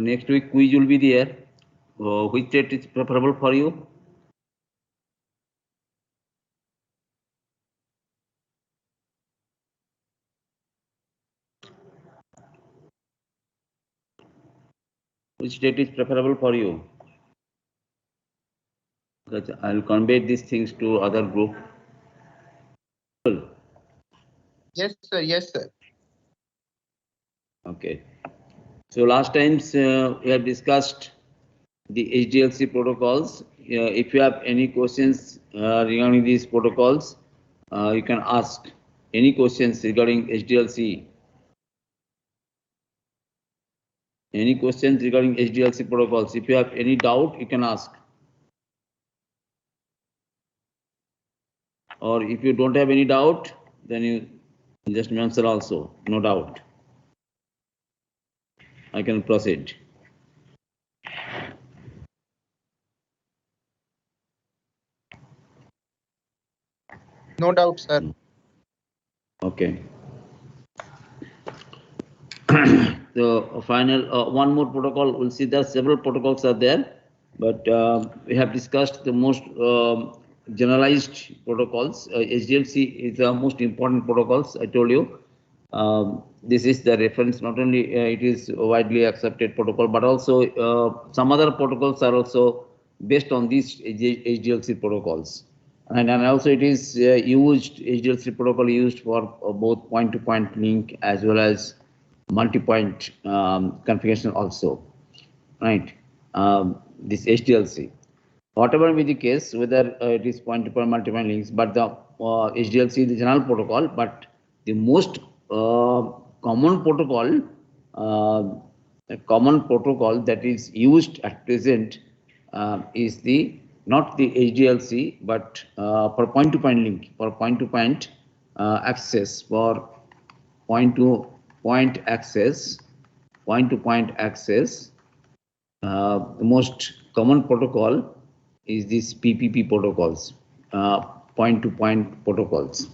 next week quiz will be there. Which date is preferable for you? Which date is preferable for you? Because I'll convey these things to other group. Yes, sir. Yes, sir. Okay. So last times we have discussed the HDLC protocols. If you have any questions regarding these protocols, you can ask any questions regarding HDLC. Any questions regarding HDLC protocols? If you have any doubt, you can ask. Or if you don't have any doubt, then you just answer also, no doubt. I can proceed. No doubt, sir. Okay. So final one more protocol. We'll see there several protocols are there, but we have discussed the most generalized protocols. HDLC is the most important protocols. I told you. This is the reference. Not only it is widely accepted protocol, but also some other protocols are also based on these HDLC protocols. And also it is used, HDLC protocol used for both point-to-point link as well as multi-point configuration also, right? This HDLC. Whatever be the case, whether it is point-to-point, multi-point links, but the HDLC is the general protocol, but the most common protocol, that is used at present is the not the HDLC, but for point-to-point link, for point-to-point access, for point-to-point access, the most common protocol is this PPP protocols, point-to-point protocols,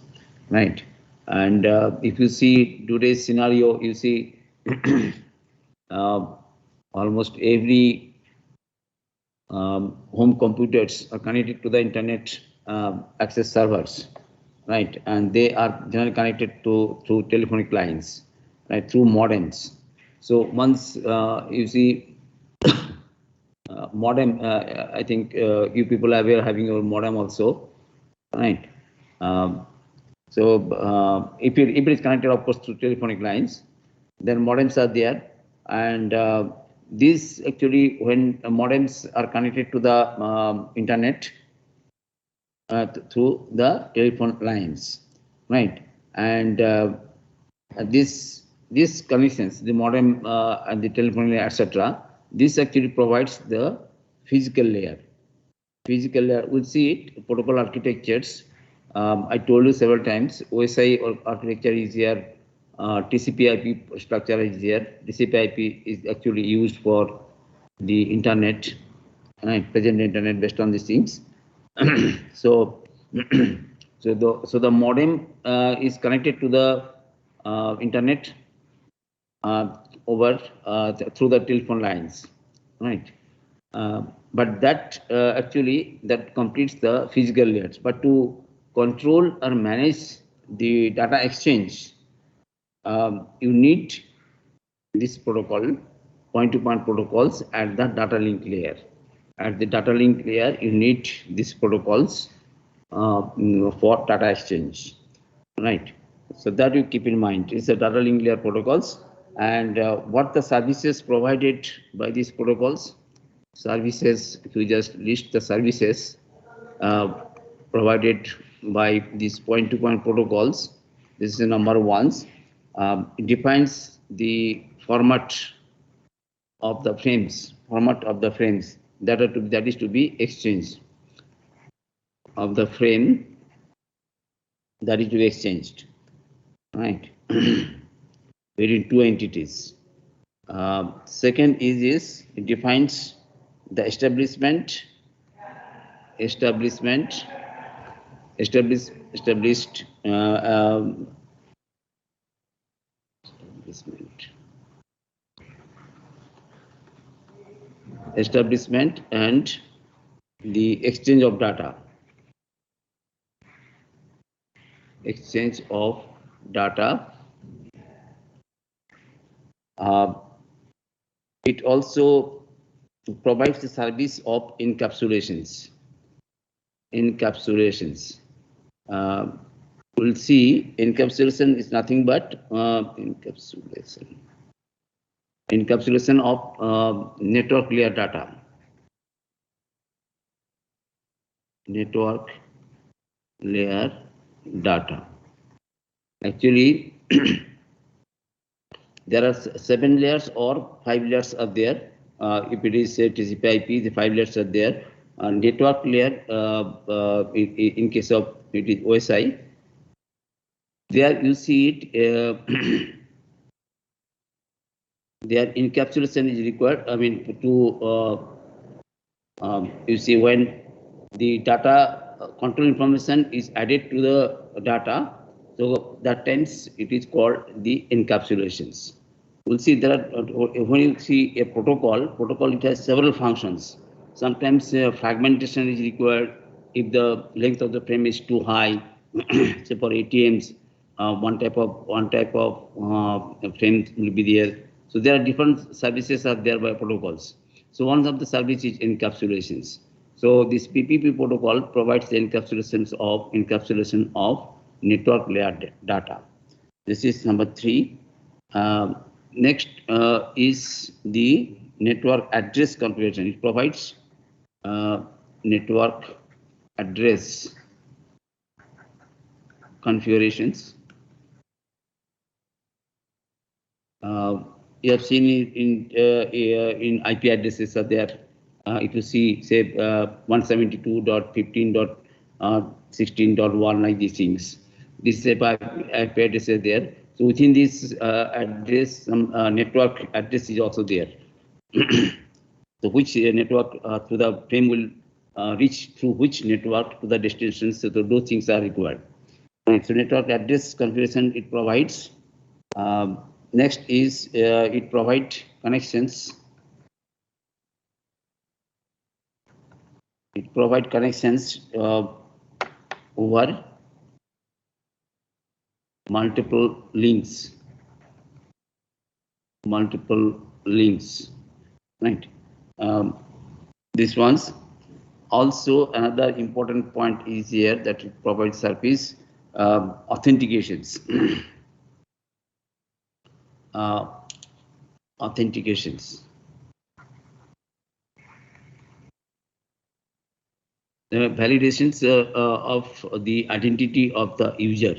right? And if you see today's scenario, you see almost every home computers are connected to the internet access servers, right? And they are generally connected through telephonic lines, right? Through modems. So once you see modem, I think you people are aware having your modem also, right? So if it is connected, of course, through telephonic lines, then modems are there, and these actually, when modems are connected to the internet through the telephone lines, right? And these connections, the modem and the telephone layer, etc., this actually provides the physical layer. Physical layer, we'll see it, protocol architectures. I told you several times, OSI architecture is here, TCP/IP structure is here. TCP/IP is actually used for the internet, right? Present internet based on these things. So, so the modem is connected to the internet over through the telephone lines, right? But that actually that completes the physical layers. But to control or manage the data exchange, you need this protocol, point-to-point protocols at the data link layer. At the data link layer, you need these protocols for data exchange, right? So that you keep in mind. It's the data link layer protocols, and what the services provided by these protocols. Services, if you just list the services provided by these point-to-point protocols, this is the number ones. It defines the format of the frames, that is to be exchanged, of the frame that is to be exchanged, right? Between two entities. Second is it defines the establishment, establishment establishment and the exchange of data. Exchange of data. It also provides the service of encapsulations. Encapsulations. We'll see encapsulation is nothing but encapsulation of network layer data. Network layer data. Actually, there are 7 layers or 5 layers are there. If it is TCP/IP, the 5 layers are there. Network layer, in case of it is OSI, there you see it. Their encapsulation is required. I mean, you see when the data control information is added to the data, so that times it is called the encapsulations. We'll see there are, when you see a protocol it has several functions. Sometimes fragmentation is required if the length of the frame is too high. Say for ATMs, one type of frame will be there. So there are different services are there by protocols. So one of the service is encapsulations. So this PPP protocol provides the encapsulation of network layer data. This is number 3. Next is the network address configuration. It provides network address configurations. You have seen it in IP addresses are there. If you see, say, 172.15.16.1, like these things, this IP address is there. So within this address, some network address is also there. So which network to the frame will reach through which network to the destination. So those things are required. Right. So network address configuration it provides. Next is it provides connections. It provides connections over multiple links. Right. This one's also another important point is here that it provides service authentications. Authentications. Validations of the identity of the user.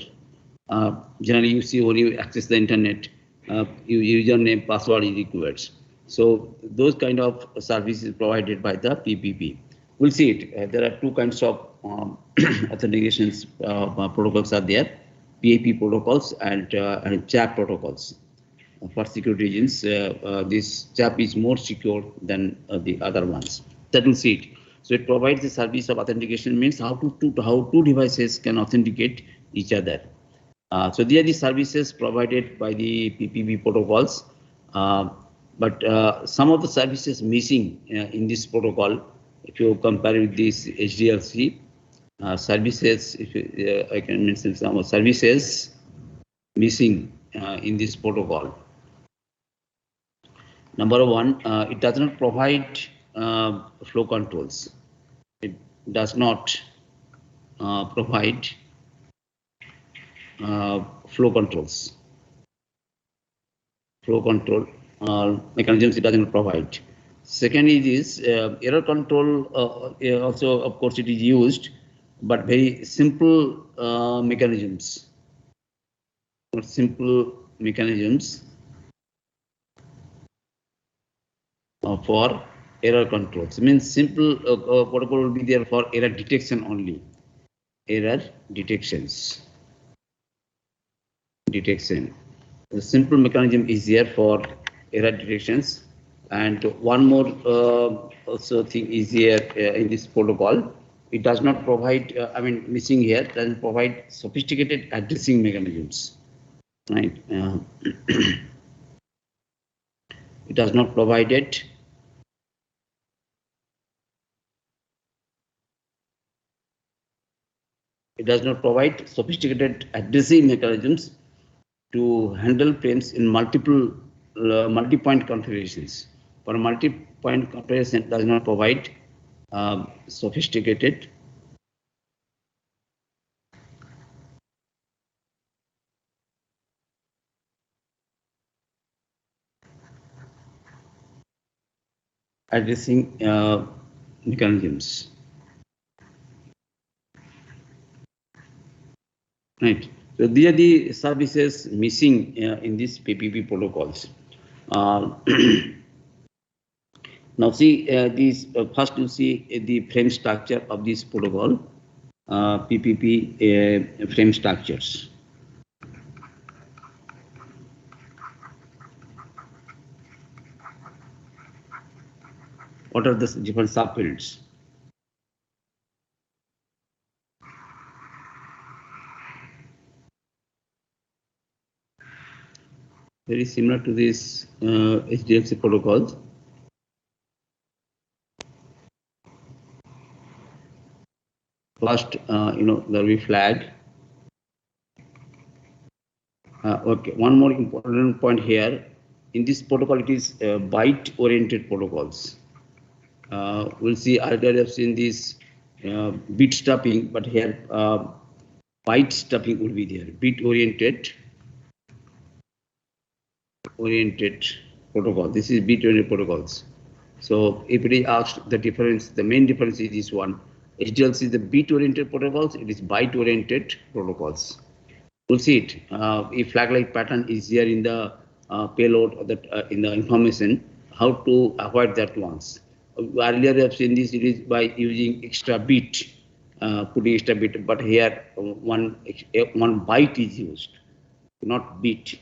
Generally, you see when you access the internet, username, password is required. So those kind of services provided by the PPP. We'll see it. There are 2 kinds of authentications protocols are there: PAP protocols and CHAP protocols. For security reasons, this CHAP is more secure than the other ones. That will see it. So it provides the service of authentication, means how two devices can authenticate each other. So these are the services provided by the PPP protocols, but some of the services missing in this protocol. If you compare with this HDLC services, if I can mention some services missing in this protocol. Number 1, it does not provide flow controls. It does not provide flow controls. Flow control mechanisms it doesn't provide. Second is error control. Also, of course, it is used, but very simple mechanisms. Simple mechanisms for error controls. It means simple protocol will be there for error detection only. Error detections. Detection. The simple mechanism is here for error detections. And one more also thing is here in this protocol. It does not provide, missing here, doesn't provide sophisticated addressing mechanisms. Right. It does not provide it It does not provide sophisticated addressing mechanisms to handle frames in multi-point configurations. For a multi-point configuration, it does not provide sophisticated addressing mechanisms. Right. So these are the services missing in these PPP protocols. Now see these first you see the frame structure of this protocol, PPP frame structures. What are the different subfields? Very similar to this HDFC protocols. First, there will be flag. Okay, one more important point here. In this protocol, it is byte-oriented protocols. We'll see earlier I have seen this bit stuffing, but here byte stuffing will be there. Bit-oriented protocol. This is bit-oriented protocols. So if it is asked the difference, the main difference is this one. HDLC is the bit-oriented protocols. It is byte-oriented protocols. We'll see it. If flag-like pattern is here in the payload or that in the information, how to avoid that once. Earlier I have seen this, it is by using extra bit, putting extra bit, but here one byte is used, not bit.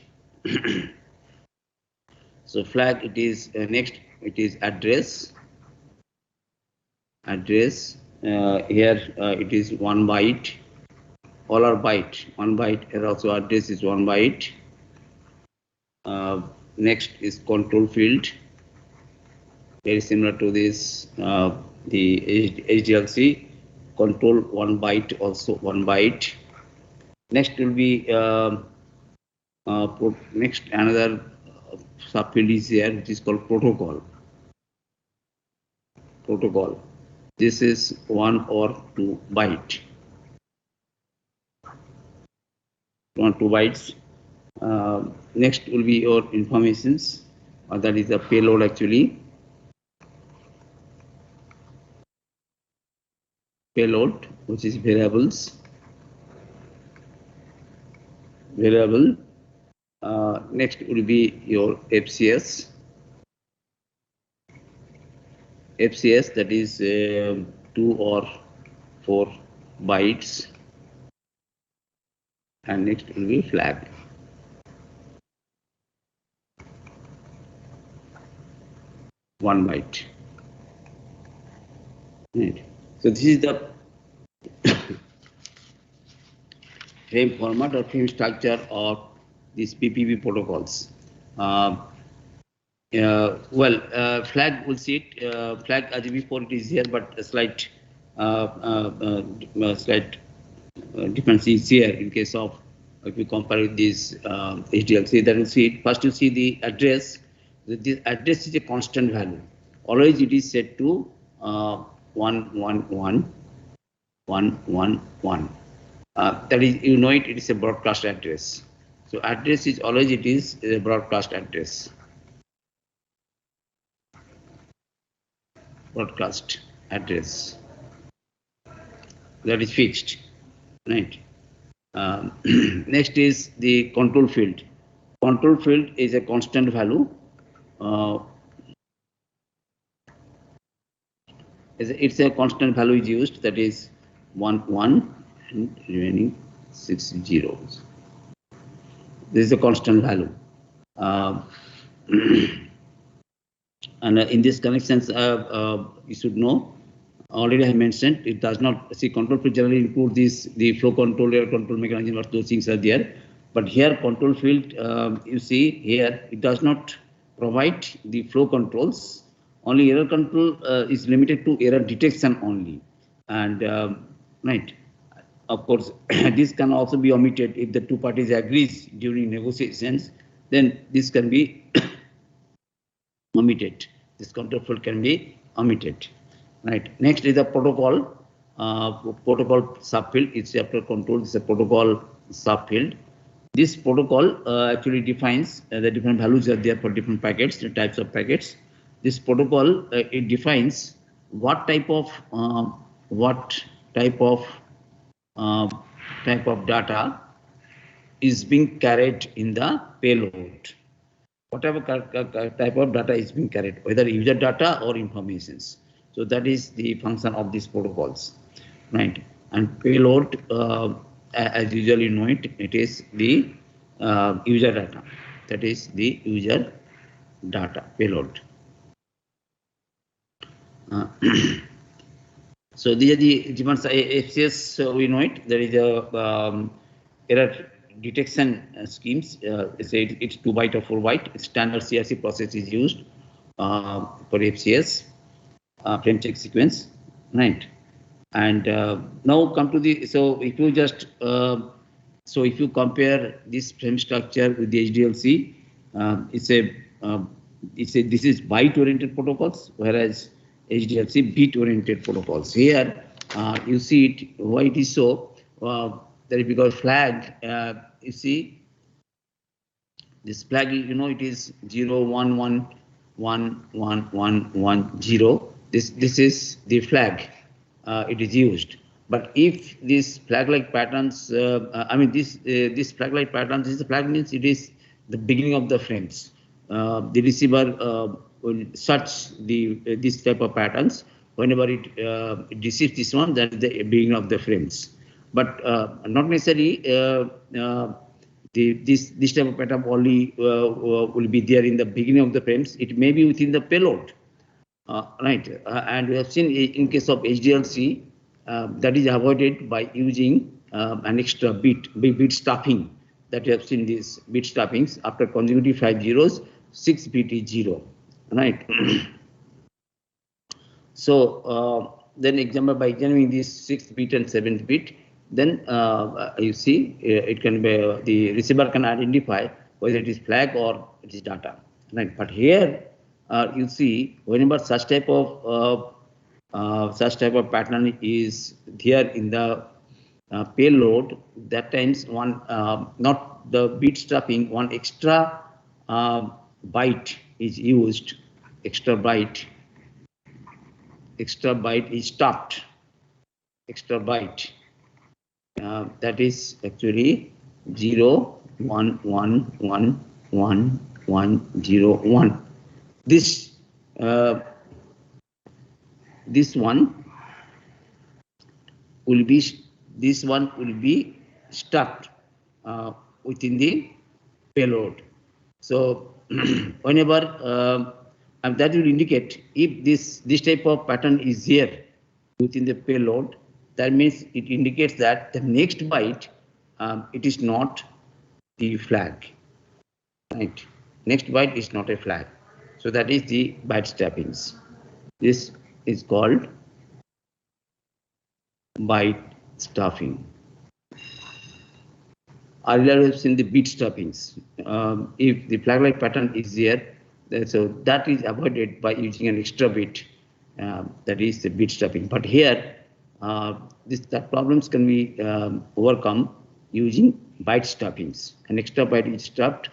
So flag, it is next, it is address. Here it is 1 byte. All are byte, 1 byte, and also address is 1 byte. Next is control field, very similar to this, the HDLC, control 1 byte, also 1 byte. Next will be, next another subfield is here, which is called protocol. This is 1 or 2 byte. 1 or 2 bytes. Next will be your informations, that is the payload actually. Payload, which is variables. Variable. Next will be your FCS. FCS, that is 2 or 4 bytes. And next will be flag. One byte. Right. So this is the frame format or frame structure of these PPP protocols. Flag, we'll see it. Flag as before it is here, but a slight difference is here in case of, if you compare with this HDLC, then we'll see it. First you see the address. This address is a constant value. Always it is set to 111 111. That is, you know it is a broadcast address. So address is always, it is a broadcast address. Broadcast address. That is fixed, right? Next is the control field. Control field is a constant value. It's a constant value is used, that is 1 and remaining 6 zeros. This is a constant value. And in this connections, you should know, already I mentioned, it does not, see, control field generally include the flow control, error control mechanism, or those things are there. But here control field, you see here, it does not provide the flow controls. Only error control is limited to error detection only. And right, of course, this can also be omitted if the two parties agrees during negotiations. Then this can be omitted. This counterfoil can be omitted. Right. Next is the protocol. Protocol subfield. It's after control. It's a protocol subfield. This protocol actually defines the different values are there for different packets, the types of packets. This protocol it defines what type of uh, type of uh, data is being carried in the payload. Whatever type of data is being carried, whether user data or informations. So that is the function of these protocols, right? And payload, as usually know it, it is the user data. That is the user data payload. So these are the different FCS. We know it. There is a error detection schemes. It's 2 byte or 4 byte. Standard CRC process is used for FCS frame check sequence, right? And now come to the if you just if you compare this frame structure with the HDLC, this is byte oriented protocols, whereas HDLC bit oriented protocols. Here you see it why it is so. That is because flag. You see this flag. It is 0 1 1 1 1 1 1 0. This is the flag. It is used. But if these flag-like patterns, this flag-like patterns, this flag means it is the beginning of the frames. The receiver will search this type of patterns. Whenever it receives this one, that is the beginning of the frames. But not necessarily this type of pattern only will be there in the beginning of the frames. It may be within the payload. Right, and we have seen in case of HDLC that is avoided by using an extra bit stuffing. That we have seen these bit stuffings after consecutive 5 zeros, 6 bit is 0, right? So then example by examining this 6th bit and 7th bit, then you see it can be the receiver can identify whether it is flag or it is data, right? But here you see whenever such type of pattern is there in the payload, that times one not the bit stuffing, one extra byte is used. Extra byte is stuffed. Extra byte that is actually 0 1 1 1 1 1 0 1. This one will be stuffed within the payload. So whenever and that will indicate if this type of pattern is here within the payload, that means it indicates that the next byte it is not the flag, right? Next byte is not a flag. So that is the byte stuffings. This is called byte stuffing. Earlier we have seen the bit stuffings. If the flag-like pattern is there, so that is avoided by using an extra bit. That is the bit stuffing. But here, that problems can be overcome using byte stuffings. An extra byte is stuffed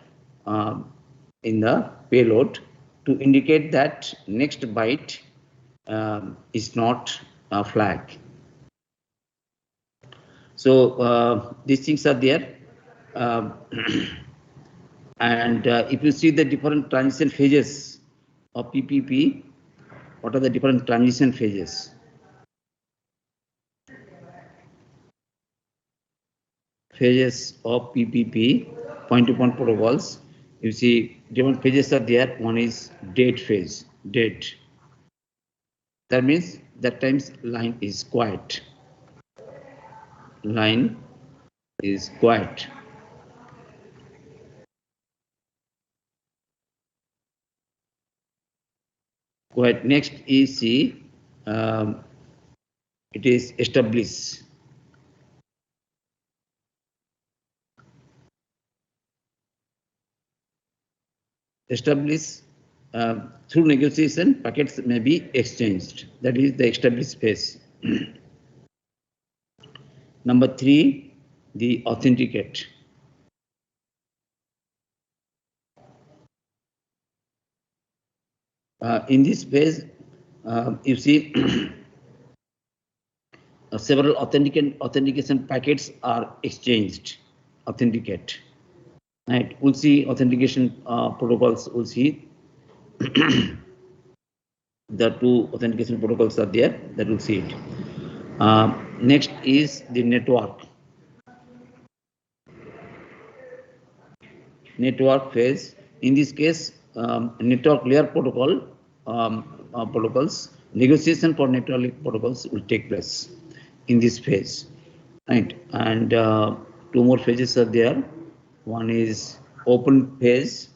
in the payload to indicate that next byte is not a flag. So these things are there. And if you see the different transition phases of PPP, what are the different transition phases? Phases of PPP, point-to-point protocols. You see different phases are there. One is dead phase, dead. That means that times line is quiet. Line is quiet. Quiet. Next is it is established. establish through negotiation, packets may be exchanged. That is the established phase. Number 3, the authenticate. In this phase, you see several authentication packets are exchanged. Authenticate. Right? We'll see authentication protocols. We'll see the 2 authentication protocols are there. That we'll see it. Next is the network. Network phase. In this case, network layer protocol protocols, negotiation for network layer protocols will take place in this phase, right? And 2 more phases are there. One is open phase.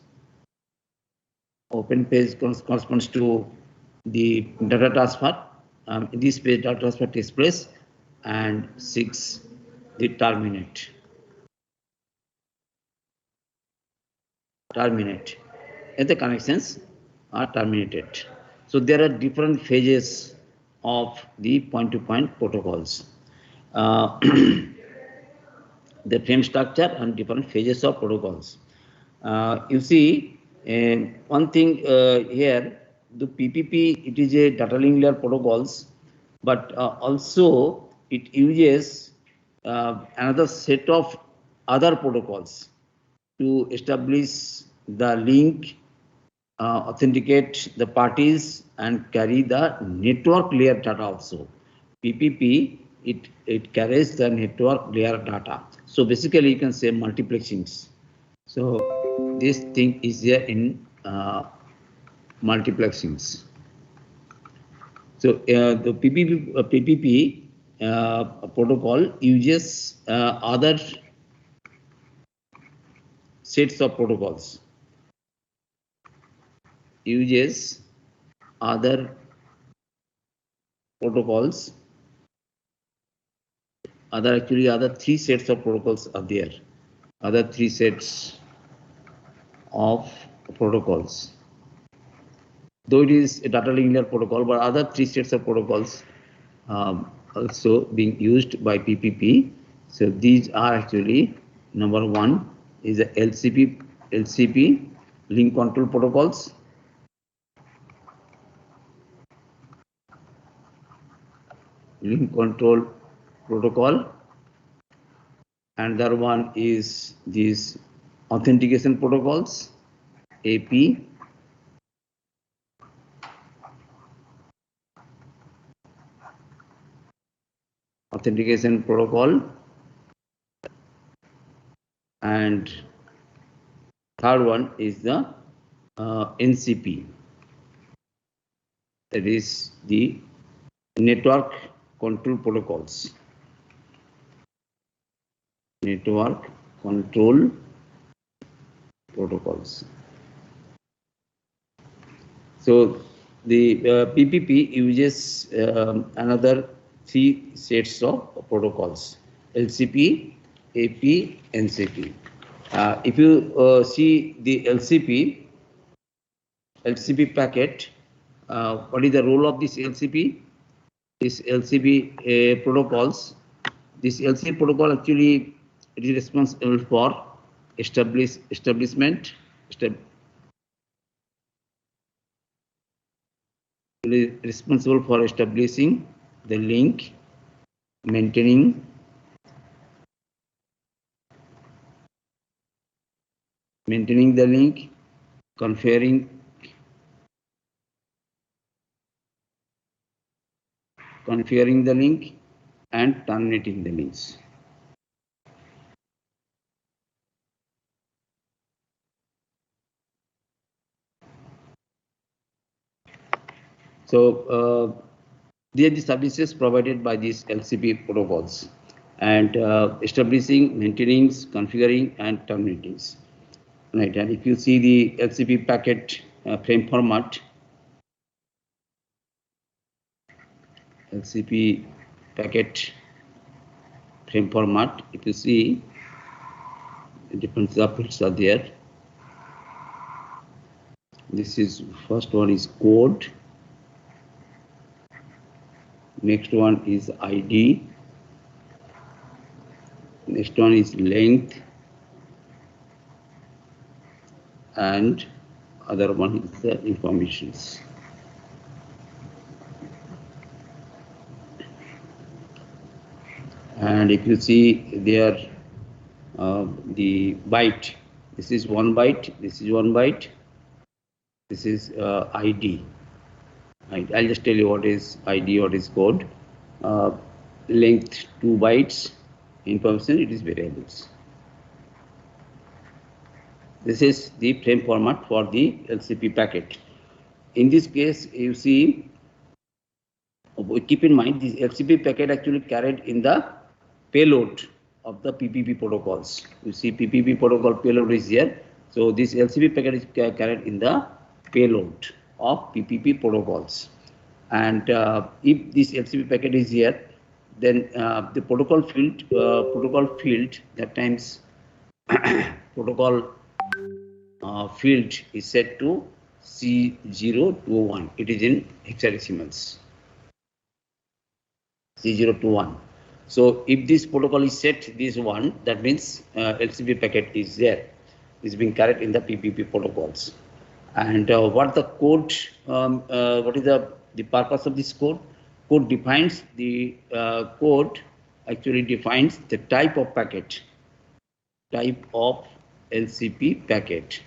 Open phase corresponds to the data transfer. In this phase, data transfer takes place, and 6, the terminate. Terminate. And the connections are terminated. So there are different phases of the point-to-point protocols. The frame structure and different phases of protocols. You see, one thing here, the PPP, it is a data link layer protocols, but also it uses another set of other protocols to establish the link, authenticate the parties, and carry the network layer data also. PPP, it carries the network layer data. So basically, you can say multiplexings. So this thing is there in multiplexings. So the PPP protocol uses other sets of protocols. Uses other protocols. Other 3 sets of protocols are there. Other 3 sets of protocols. Though it is a data link layer protocol, but other 3 sets of protocols also being used by PPP. So these are actually, number 1 is the LCP link control protocols. Link control protocol. And the other one is these authentication protocols, AP. Authentication protocol. And third one is the NCP. That is the network control protocols. Network control protocols. So the PPP uses another 3 sets of protocols: LCP, AP, NCP. If you see the LCP packet, what is the role of this LCP? This LCP protocols. This LCP protocol actually it is responsible for establishment. Responsible for establishing the link, maintaining the link, configuring the link, and terminating the links. So they are the services provided by these LCP protocols, and establishing, maintaining, configuring, and terminating. Right, and if you see the LCP packet frame format, LCP packet frame format, if you see, different subfields are there. This is first one is code. Next one is ID. Next one is length. And other one is the informations. And if you see there, the byte, this is 1 byte, this is 1 byte, this is ID. I'll just tell you what is ID, what is code. Length 2 bytes, information, it is variables. This is the frame format for the LCP packet. In this case, you see, keep in mind this LCP packet actually carried in the payload of the PPP protocols. You see PPP protocol payload is here. So this LCP packet is carried in the payload of PPP protocols. And if this LCP packet is here, then the protocol field that times protocol field is set to C021. It is in hexadecimals. C021. So if this protocol is set this one, that means LCP packet is there, is being carried in the PPP protocols. And what the code, what is the purpose of this code? Code defines the code actually defines the type of packet, type of LCP packet,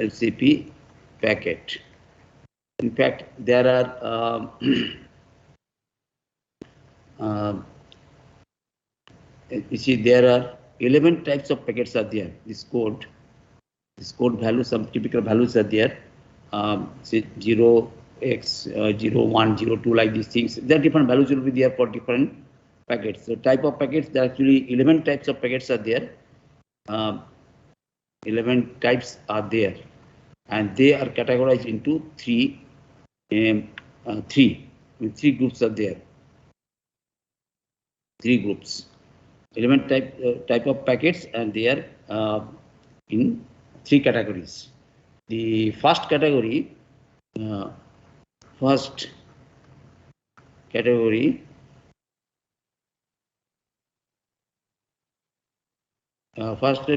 LCP packet. In fact, there are you see there are 11 types of packets are there. This code values, some typical values are there. Say 0x, 01, 02, like these things. There are different values will be there for different packets. So type of packets, there are actually 11 types of packets are there. 11 types are there, and they are categorized into three groups are there. 3 groups. 11 type of packets, and they are in 3 categories. The first category, first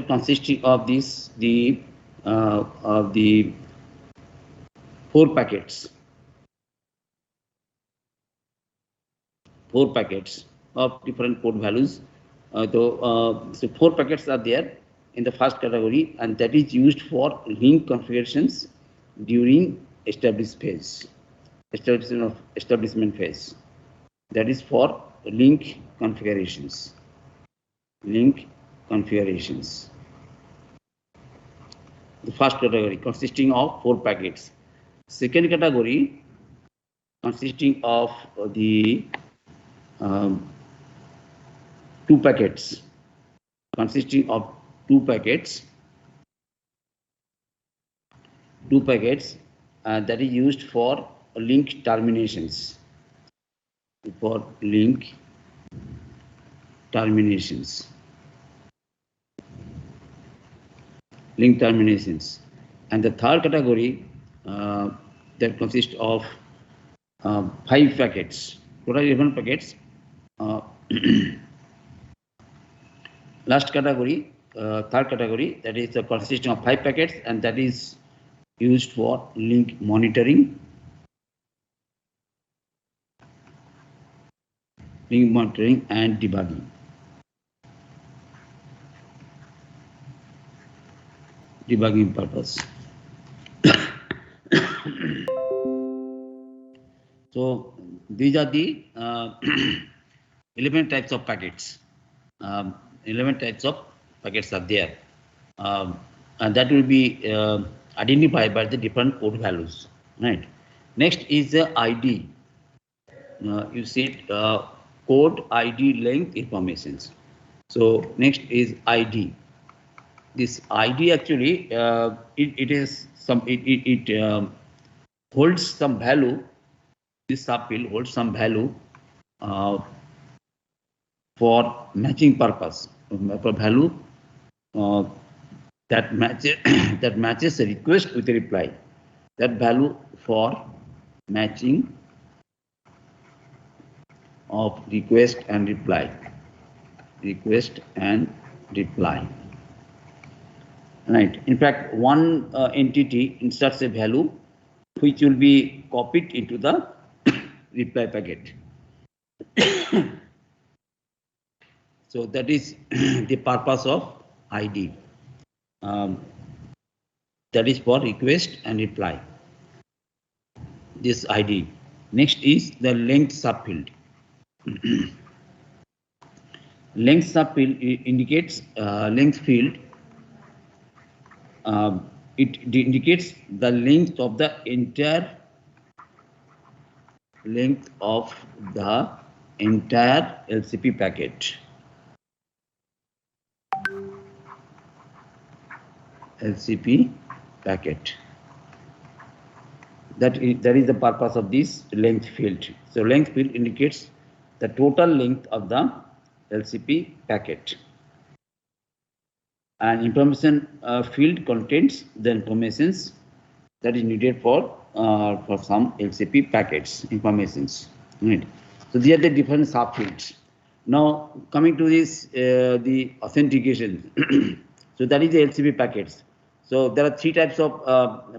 consisting of the 4 packets. 4 packets of different port values. So 4 packets are there in the first category, and that is used for link configurations during establishment phase. That is for link configurations. The first category consisting of 4 packets. Second category consisting of the 2 packets, that is used for link terminations. And the third category that consists of 5 packets, total 11 packets. Last category, third category, that is consisting of 5 packets, and that is used for link monitoring. And debugging. Debugging purpose. So these are the 11 types of packets. 11 types of packets are there, and that will be identified by the different code values. Right. Next is the ID. You see code, ID, length, informations. So next is ID. This ID actually it holds some value. This subfield holds some value for matching purpose. For value that matches a request with a reply. that value for matching of request and reply. Request and reply. Right. In fact, one entity inserts a value which will be copied into the reply packet. So that is the purpose of ID. That is for request and reply. This ID. Next is the length subfield. Length subfield indicates length field. It indicates the length of the entire LCP packet. LCP packet. That is the purpose of this length field. So length field indicates the total length of the LCP packet. And information field contains the informations that is needed for some LCP packets informations. Right. So these are the different subfields. Now coming to this, the authentication. So that is the LCP packets. So there are three types of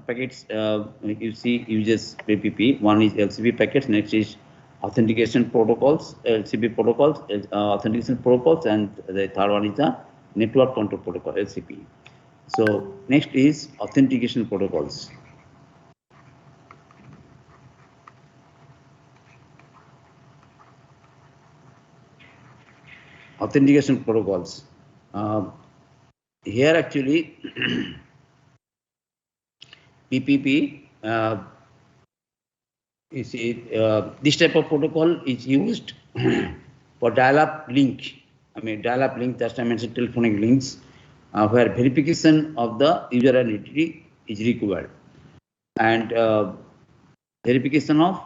packets. You see, uses PPP. One is LCP packets. Next is authentication protocols, LCP protocols, authentication protocols, and the third one is the network control protocol, LCP. So next is authentication protocols. Authentication protocols. Here actually PPP is this type of protocol is used for dial-up link. Dial-up link, that's I mentioned telephonic links, where verification of the user identity is required, and verification of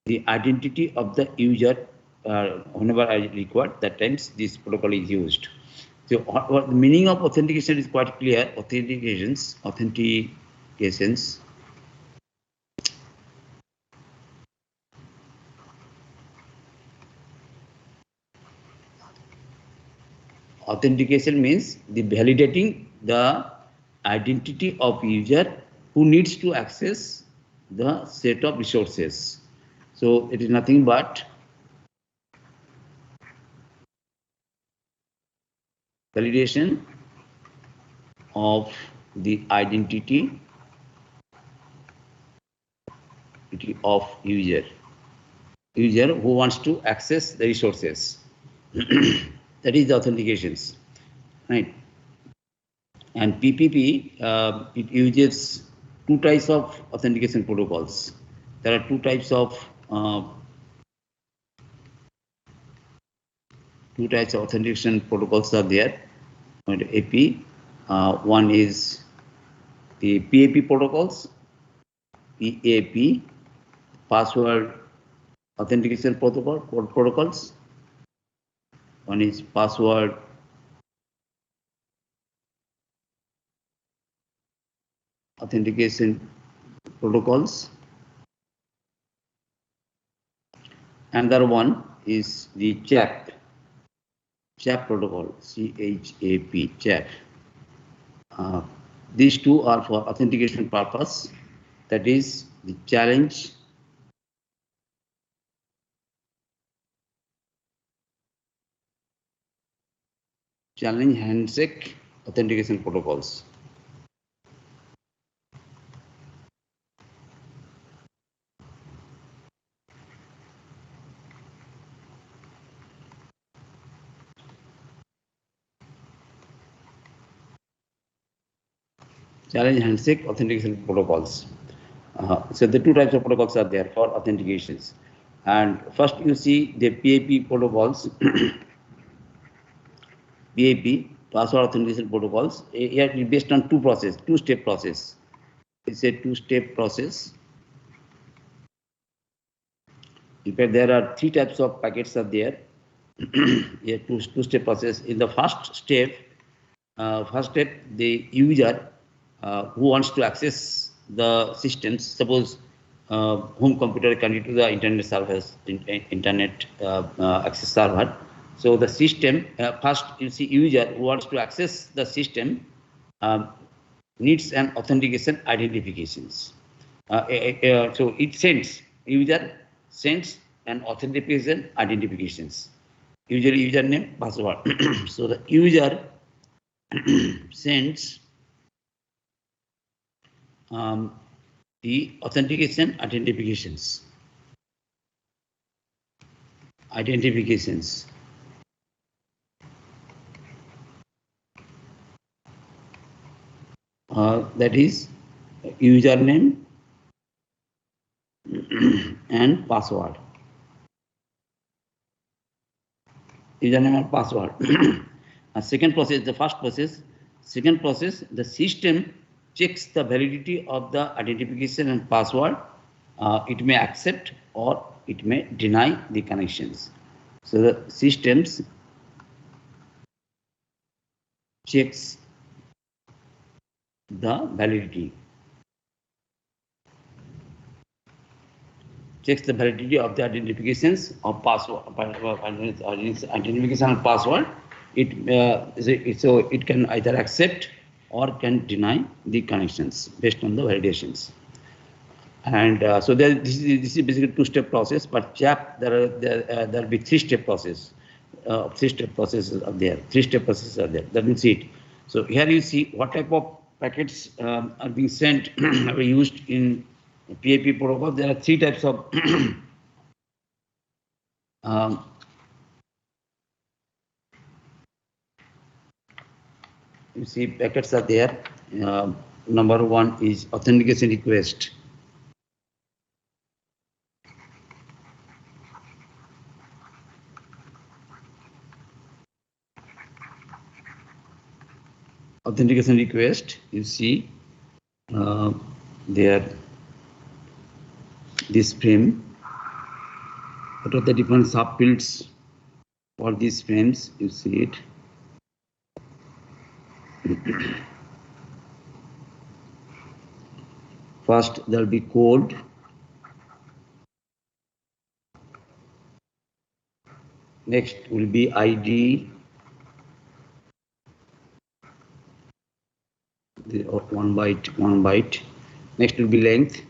the identity of the user whenever I required, that times this protocol is used. So what the meaning of authentication is quite clear. Authentications. Authentication means the validating the identity of user who needs to access the set of resources. So it is nothing but validation of the identity of user who wants to access the resources. That is the authentications, right? And PPP, it uses two types of authentication protocols. There are two types of authentication protocols are there. AP, one is the PAP protocols, PAP, password authentication protocols. One is password authentication protocols. Another one is the CHAP protocol, CHAP. These two are for authentication purpose. That is the challenge handshake authentication protocols. Challenge handshake authentication protocols. So the two types of protocols are there for authentications. And first you see the PAP protocols. PAP, password authentication protocols. Here it is based on two-step process. It's a two-step process. In fact, there are three types of packets are there. Here two-step process. In the first step, the user who wants to access the systems. Suppose home computer connected to the internet service, internet access server. So the system, first you see user who wants to access the system needs an authentication identifications. So it sends, user sends an authentication identifications. Usually username, password. So the user sends the authentication identifications. That is username and password. Username and password. Second process, the first process. Second process, the system checks the validity of the identification and password. It may accept or it may deny the connections. So the systems checks the validity. Checks the validity of the identifications of password, identification and password. So it can either accept or can deny the connections based on the validations. And so this is basically two-step process. But CHAP there will be three-step process. Three-step processes are there. Three-step processes are there. That means it. So here you see what type of packets are being sent are used in PIP protocol. There are three types of you see packets are there. Number one is authentication request. Authentication request, you see there this frame. What are the different subfields for these frames? You see it. First, there will be code. Next will be ID. One byte. Next will be length.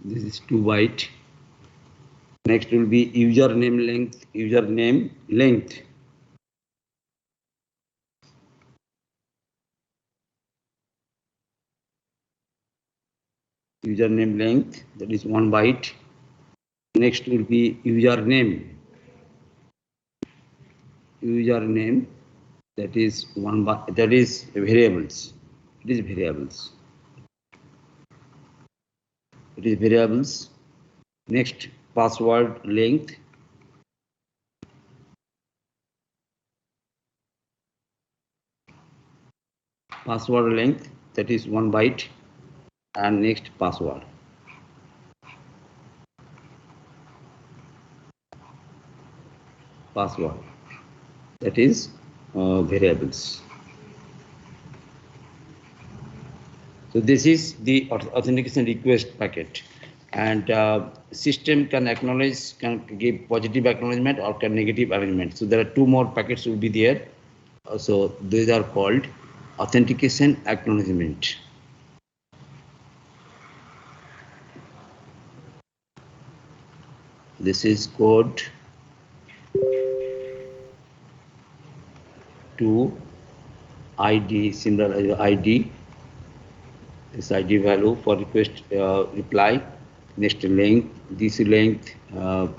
This is 2 byte. Next will be username length. Username length. Username length, that is 1 byte. Next will be username. Username, that is 1 byte. That is variables. It is variables. It is variables. Next, password length. Password length, that is 1 byte. And next, password. Password, that is variables. So this is the authentication request packet, and system can acknowledge, can give positive acknowledgement or can negative acknowledgement. So there are two more packets will be there. So these are called authentication acknowledgement. This is code to ID, similar ID. This ID value for request reply. Next length, this length, as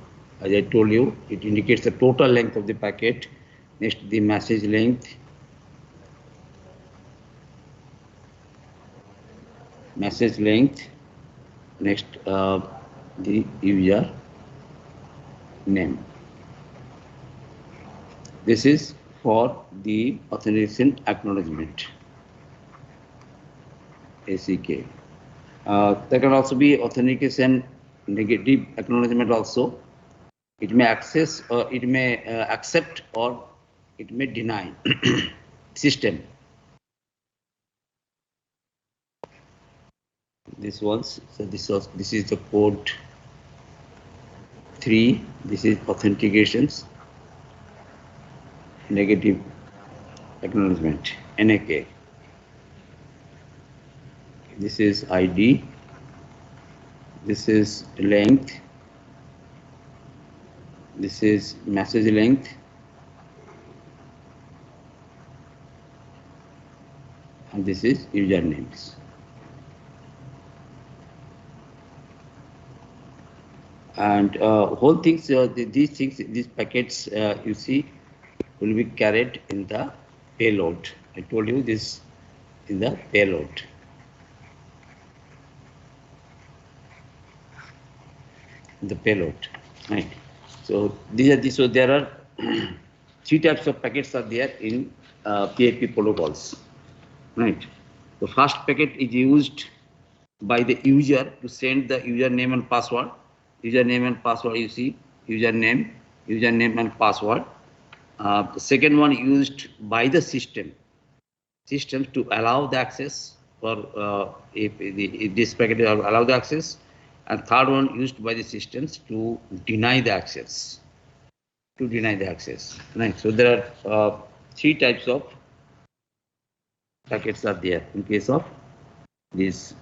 I told you, it indicates the total length of the packet. Next, the message length. Message length. Next, the user name. This is for the authentication acknowledgement. ACK. There can also be authentication negative acknowledgement also. It may access or it may accept or it may deny system. This was, so this is the port 3. This is authentications, negative acknowledgement, NAK. This is ID. This is length. This is message length. And this is usernames. And whole things, these things, these packets, you see, will be carried in the payload. I told you this in the payload. The payload, right? So these are the, so there are 3 types of packets are there in PIP protocols, right? The first packet is used by the user to send the username and password. Username and password, you see, username and password. The second one used by the systems to allow the access, or if this packet will allow the access. And third one used by the systems to deny the access. Right. So there are 3 types of packets are there in case of this.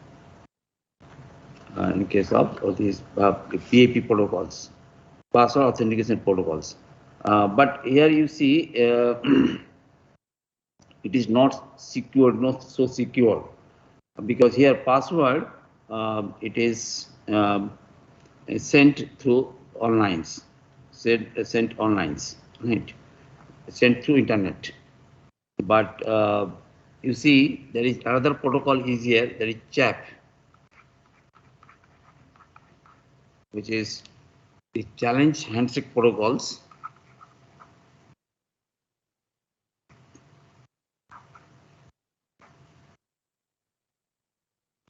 In case of these PAP protocols, password authentication protocols. But here you see it is not secure, not so secure, because here password it is sent through online, sent online, right? Sent through internet. But you see there is another protocol is here, there is CHAP, which is the challenge handshake protocols.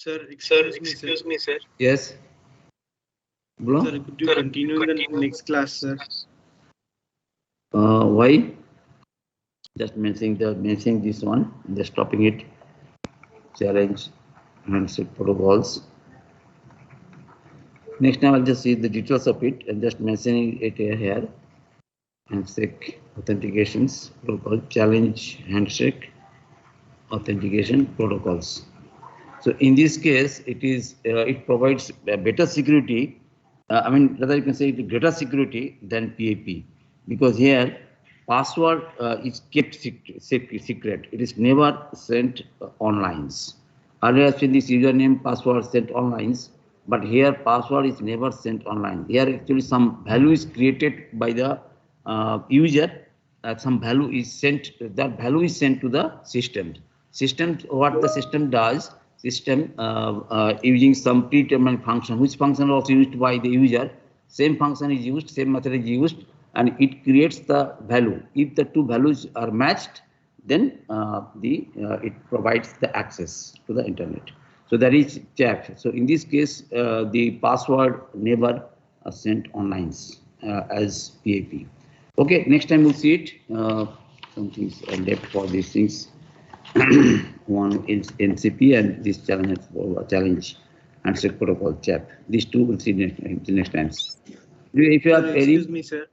Sir, excuse me, sir. Yes. Bro? Sir, could you continue in the next class, sir? Why? Just mentioning this one, just stopping it. Challenge handshake protocols. Next time I'll just see the details of it and just mentioning it here. Handshake authentications protocol, challenge handshake authentication protocols. So in this case, it is it provides better security. I mean, rather you can say greater security than PAP, because here password is kept secret. It is never sent online. Earlier, when this username password sent online, but here password is never sent online. Here actually some value is created by the user. Some value is sent. That value is sent to the system. System, what the system does, system using some predetermined function, which function also used by the user. Same function is used, same method is used, and it creates the value. If the 2 values are matched, then it provides the access to the internet. So that is CHAP. So in this case, the password never sent online as PAP. Okay, next time we'll see it. Some things are left for these things. One is NCP and this challenge handshake protocol CHAP. These 2 will see next time. If you have Excuse me, sir.